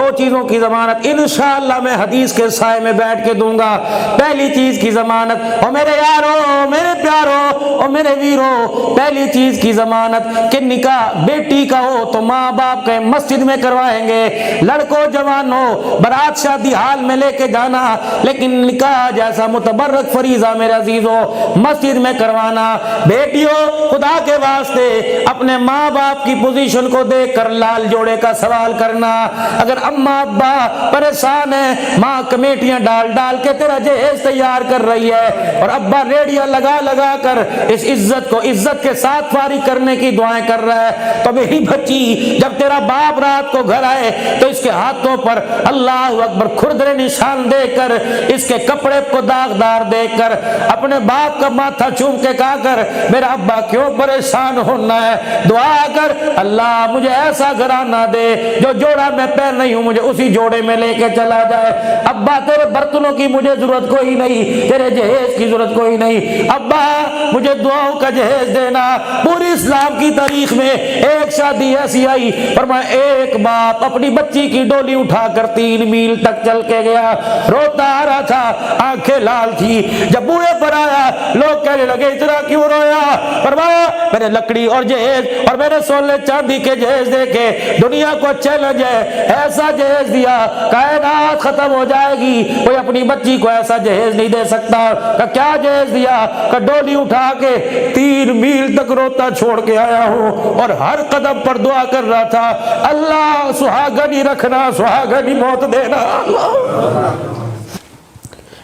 دو چیزوں کی ضمانت انشاءاللہ میں حدیث کے سائے میں بیٹھ کے دوں گا۔ پہلی چیز کی ضمانت، او میرے یارو، میرے پیارو، او میرے ویرو، پہلی چیز کی ضمانت کہ نکاح بیٹی کا ہو تو ماں باپ کے مسجد میں کروائیں گے، لڑکوں جوانوں برات شادی حال میں لے کے جانا، لیکن نکاح جیسا متبرک فریضہ میرے عزیزوں مسجد میں کروانا۔ بیٹیوں خدا کے واسطے اپنے ماں باپ کی پوزیشن کو دیکھ کر لال جوڑے کا سوال کرنا۔ اگر اماں ابا پریشان ہیں، ماں کمیٹیاں ڈال ڈال کے تیرا جہیز تیار کر رہی ہے اور ابا ریڈیاں لگا لگا کر اس عزت کو عزت کے ساتھ فارغ کرنے کی دعائیں کر رہا ہے، تو میری بچی جب تیرا باپ رات کو گھر آئے تو اس کے ہاتھوں پر اللہ اکبر کھردرے نشان دے کر، اس کے کپڑے کو داغدار دیکھ کر اپنے باپ کا ماتھا چوم کے کہا کر میرا ابا کیوں پریشان ہونا ہے، دعا کر اللہ مجھے ایسا گھرانہ دے جو جوڑا میں پہن نہیں ہوں مجھے اسی جوڑے میں لے کے چلا جائے۔ ابا تیرے برتنوں کی مجھے ضرورت کوئی نہیں، تیرے جہیز کی ضرورت کوئی نہیں، ابا مجھے دعاؤں کا جہیز دینا۔ پوری اسلام کی تاریخ میں ایک شادی ایسی آئی فرمایا ایک باپ اپنی بچی کی ڈولی اٹھا کر 3 میل تک چل کے گیا، روتا آ رہا تھا، آنکھیں لال تھی۔ جب بوئے پر آیا لوگ کہنے لگے اتنا کیوں رویا؟ فرمایا میں نے لکڑی اور جہیز اور میں نے سونے چاندی کے جہیز دیکھے، دنیا کو چیلنج ہے، ایسا جہیز دیا کائنات ختم ہو جائے گی، کوئی اپنی بچی کو ایسا جہیز نہیں دے سکتا۔ کہ کیا جہیز دیا؟ کہ ڈولی اٹھا کے 3 میل تک روتا چھوڑ کے آیا ہوں اور ہر قدم پر دعا کر رہا تھا اللہ سہاگنی رکھنا، سہاگنی موت دینا۔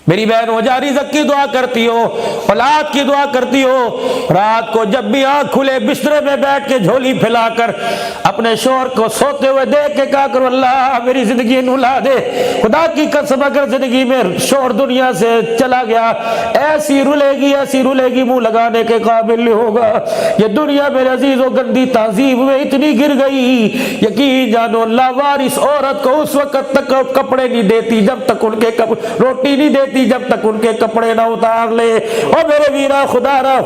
میری بہن ہو جا رزق کی دعا کرتی ہو، اولاد کی دعا کرتی ہو، رات کو جب بھی آنکھ کھلے بسترے میں بیٹھ کے جھولی پھیلا کر اپنے شوہر کو سوتے ہوئے دیکھ کے کہا کرو اللہ میری زندگی نولا دے۔ خدا کی قسم اگر زندگی میں شوہر دنیا سے چلا گیا ایسی رلے گی منہ لگانے کے قابل نہیں ہوگا۔ یہ دنیا میرے عزیز و گندی تہذیب میں اتنی گر گئی، یقین جانو لاوارث عورت کو اس وقت تک کپڑے نہیں دیتی جب تک ان کے روٹی نہیں دیتی جب تک ان کے کپڑے نہ اتار لے۔ اور میرے ویرا خدا را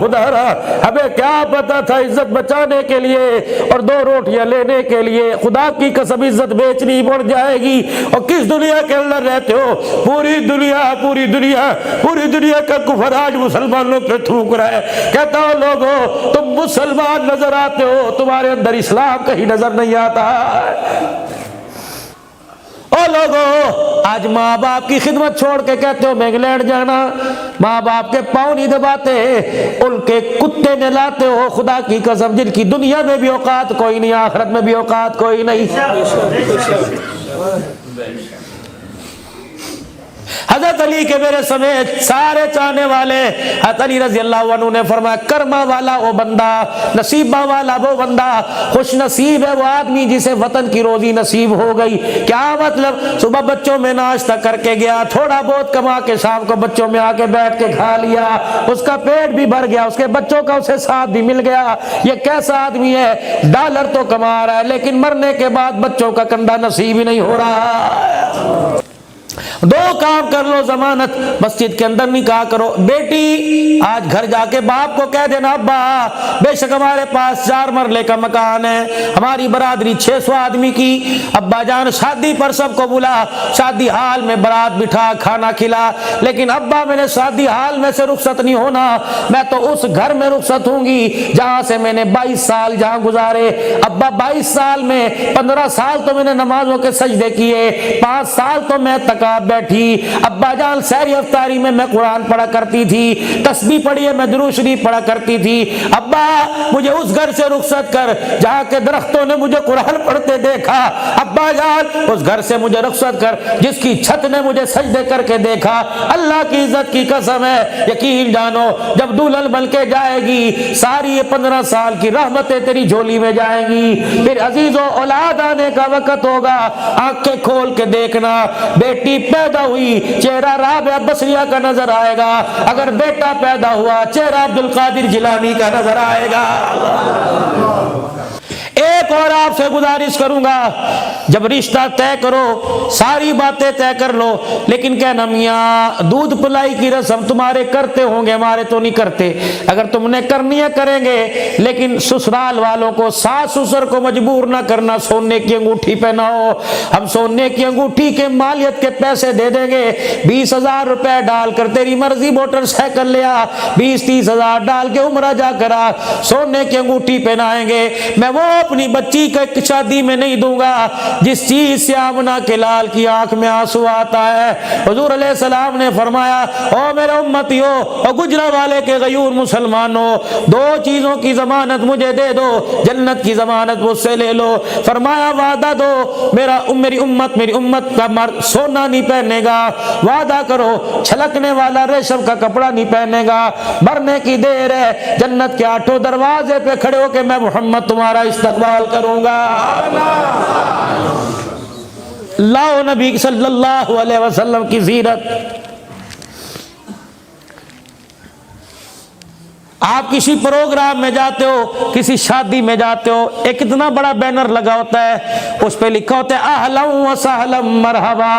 ہمیں کیا پتا تھا عزت بچانے کے لیے اور 2 روٹیاں لینے کے لیے خدا کی قسم عزت بیچنی پڑ جائے گی۔ اور کس دنیا کے اندر رہتے ہو؟ پوری دنیا کا کفر آج مسلمانوں پہ تھوک رہا ہے۔ کہتا ہوں لوگوں تم مسلمان نظر آتے ہو، تمہارے اندر اسلام کہیں نظر نہیں آتا۔ او لوگوں آج ماں باپ کی خدمت چھوڑ کے کہتے ہو میں انگلینڈ جانا، ماں باپ کے پاؤں نہیں دباتے، ان کے کتے نہلاتے ہو۔ خدا کی قسم جن کی دنیا میں بھی اوقات کوئی نہیں، آخرت میں بھی اوقات کوئی نہیں۔ حضرت علی کے میرے سمیت سارے چاہنے والے حضرت علی رضی اللہ عنہ نے فرمایا کرما والا وہ بندہ، نصیبہ والا وہ بندہ، خوش نصیب ہے وہ آدمی جسے وطن کی روزی نصیب ہو گئی۔ کیا مطلب؟ صبح بچوں میں ناشتہ کر کے گیا، تھوڑا بہت کما کے شام کو بچوں میں آ کے بیٹھ کے کھا لیا، اس کا پیٹ بھی بھر گیا، اس کے بچوں کا اسے ساتھ بھی مل گیا۔ یہ کیسا آدمی ہے؟ ڈالر تو کما رہا ہے لیکن مرنے کے بعد بچوں کا کنڈا نصیب ہی نہیں ہو رہا۔ 2 کام کر لو ضمانت، مسجد کے اندر نکاح کرو۔ بیٹی آج گھر جا کے باپ کو کہہ دینا ابا بے شک ہمارے پاس 4 مرلے کا مکان ہے، ہماری برادری 600 آدمی کی، ابا جان شادی پر سب کو بلا، شادی حال میں برات بٹھا کھانا کھلا، لیکن ابا میں نے شادی حال میں سے رخصت نہیں ہونا، میں تو اس گھر میں رخصت ہوں گی جہاں سے میں نے 22 سال جہاں گزارے۔ ابا 22 سال میں 15 سال تو میں نے نمازوں کے سجدے کیے، 5 سال تو میں بیٹھی، ابا جان سحری افطاری میں قرآن پڑھا کرتی تھی، تسبیح پڑھیے میں درود شریف پڑھا کرتی تھی۔ ابا مجھے اس گھر سے رخصت کر جہاں کے درختوں نے مجھے قرآن پڑھتے دیکھا، ابا جان اس گھر سے مجھے رخصت کر جس کی چھت نے مجھے سجدے کر کے دیکھا۔ اللہ کی عزت کی قسم ہے یقین جانو جب دلہن بن کے جائے گی ساری یہ 15 سال کی رحمتیں تیری جھولی میں جائیں گی، پھر عزیزو اولاد آنے کا وقت ہوگا، آنکھیں کھول کے دیکھنا، بیٹی پیدا ہوئی چہرہ رابعہ بصریہ کا نظر آئے گا، اگر بیٹا پیدا ہوا چہرہ عبد القادر جیلانی کا نظر آئے گا۔ ایک اور آپ سے گزارش کروں گا، جب رشتہ طے کرو ساری باتیں طے کر لو، لیکن کہنا میاں دودھ پلائی کی رسم تمہارے کرتے ہوں گے، ہمارے تو نہیں کرتے، اگر تم نے کرنی ہے کریں گے، لیکن سسرال والوں کو ساس سسر کو مجبور نہ کرنا سونے کی انگوٹھی پہناؤ، ہم سونے کی انگوٹھی کے مالیت کے پیسے دے دیں گے، 20,000 روپے ڈال کر تیری مرضی موٹر سائیکل لیا، 20-30,000 ڈال کے عمرہ جا کرا، سونے کی انگوٹھی پہنائیں گے، میں وہ اپنی بچی کا شادی میں نہیں دوں گا جس چیز سے آمنہ کے لال کی آنکھ میں آنسو آتا ہے۔ حضور علیہ السلام نے فرمایا او میرے امتیو اور گجرا والے کے غیور مسلمانوں، 2 چیزوں کی ضمانت مجھے دے دو، جنت کی ضمانت مجھ سے لے لو۔ فرمایا وعدہ دو میری امت کا مرد سونا نہیں پہنے گا، وعدہ کرو چھلکنے والا ریشم کا کپڑا نہیں پہنے گا، مرنے کی دیر ہے جنت کے 8 دروازے پہ کھڑے ہو کے میں محمد تمہارا استقبال کروں گا۔ لاؤ نبی صلی اللہ علیہ وسلم کی سیرت۔ آپ کسی پروگرام میں جاتے ہو، کسی شادی میں جاتے ہو، ایک اتنا بڑا بینر لگا ہوتا ہے، اس پہ لکھا ہوتا ہے اہلا و سہلا مرحبا۔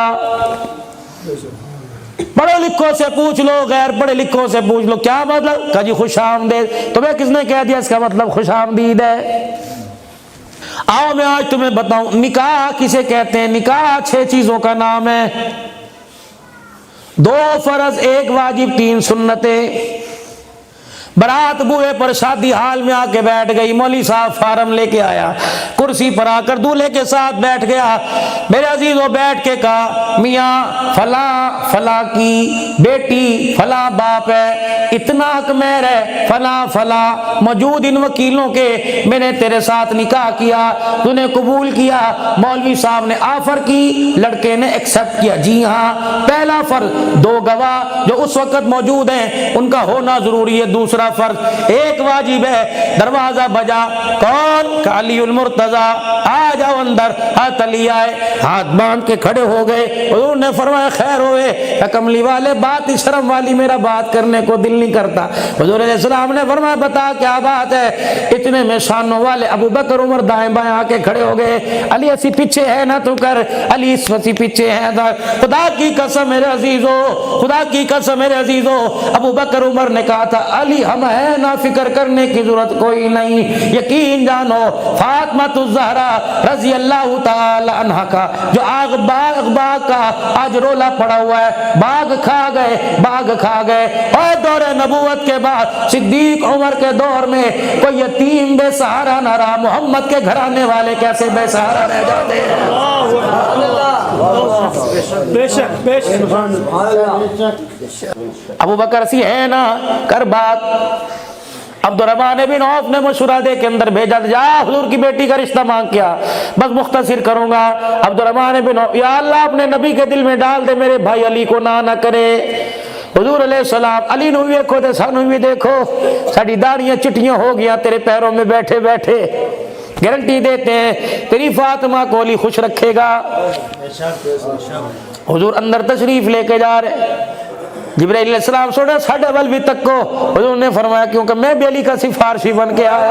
پڑھے لکھوں سے پوچھ لو، غیر پڑھے لکھوں سے پوچھ لو کیا مطلب، کہا جی خوش آمدید، تمہیں کس نے کہہ دیا اس کا مطلب خوش آمدید ہے؟ آؤ میں آج تمہیں بتاؤں نکاح کسے کہتے ہیں۔ نکاح 6 چیزوں کا نام ہے، 2 فرض 1 واجب 3 سنتیں۔ برات بوئے پر شادی حال میں آ کے بیٹھ گئی، مولوی صاحب فارم لے کے آیا، کرسی پر آ کر دولہے کے ساتھ بیٹھ گیا، میرے عزیزوں بیٹھ کے کہا میاں فلاں فلاں کی بیٹی فلاں باپ ہے، اتنا حق مہر ہے فلاں فلاں، موجود ان وکیلوں کے میں نے تیرے ساتھ نکاح کیا، تو نے قبول کیا۔ مولوی صاحب نے آفر کی، لڑکے نے ایکسپٹ کیا، جی ہاں پہلا فرض 2 گواہ جو اس وقت موجود ہیں ان کا ہونا ضروری ہے، دوسرا فرض 1 واجب ہے۔ دروازہ بجا، کون؟ علی المرتضی، آ جاؤ اندر۔ ہاتھ علی آئے، ہاتھ باندھ کے کھڑے ہو گئے، حضور نے فرمایا خیر ہوئے، کملی والے بات شرم والی میرا بات کرنے کو دل نہیں کرتا۔ حضور علیہ السلام نے فرمایا بتا کیا بات ہے؟ اتنے میں شانوں والے ابو بکر عمر دائیں بائیں آ کے کھڑے ہو گئے، علی اسی پیچھے ہے نہ تو کر، علی اسی پیچھے ہے نہ۔ خدا کی قسم میرے عزیزو، خدا کی قسم میرے عزیزو، ابو بکر عمر نے کہا تھا علی ہم ہے نہ، فکر کرنے کی ضرورت کوئی نہیں، یقین جانو فاطمہ الزہرا رضی اللہ تعالی عنہ کا جو باغ کا آج رولا پڑا ہوا ہے، باغ کھا گئے، اور دور نبوت کے بعد صدیق عمر کے دور میں کوئی یتیم بے سہارا نہ رہا، محمد کے گھرانے والے کیسے بے سہارا رہ جاتے ہیں؟ ابو بکر سی ہے نا کر بات۔ عبد الرحمن بن عوف نے مشورہ دے کے اندر بھیجا، جا حضور کی بیٹی کا رشتہ مانگ کیا، بس مختصر کروں گا۔ عبد الرحمن بن عوف، یا اللہ اپنے نبی کے دل میں ڈال دے میرے بھائی علی کو نہ کرے۔ حضور علیہ السلام علی نو ویکھو تے سانو بھی دیکھو، ساڈی داڑیاں چٹیاں ہو گیا تیرے پیروں میں بیٹھے بیٹھے، گارنٹی دیتے ہیں تیری فاطمہ کو علی خوش رکھے گا۔ حضور اندر تشریف لے کے جا رہے، جبرائیل علیہ السلام سوڑا 12:30 تک کو، حضور نے فرمایا کیونکہ میں بھی علی کا سفارشی بن کے آیا۔